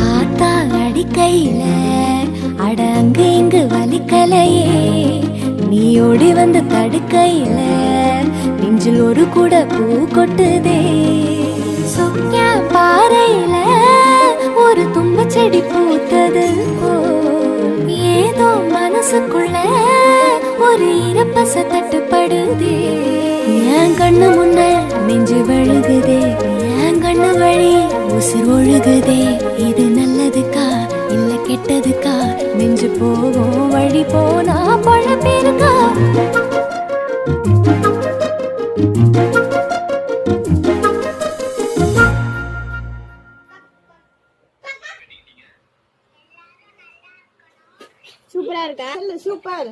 ஆத்தா அடிக்கையில அட அங்கு இங்கு வலிக்கலையே, நீ ஓடி வந்து தடுக்கையில நெஞ்சில் ஒரு கூட பூ கொட்டுதே. சுக்கியா பாறையில ஒரு தும்ப செடி பூத்தது போல் ஏதோ மனசுக்குள்ள ஒரு இறப்பச தட்டுப்படுதே. என் கண்ணு முன்ன நெஞ்சு வழுகுதே, என் கண்ணு வழி உசிர் ஒழுகுதே. இது நல்லதுக்கா இல்ல கெட்டதுக்கா, நெஞ்சு போகும் வழி போனா பழப்பேருக்கா. சூப்பரா இருக்கா? சூப்பர்.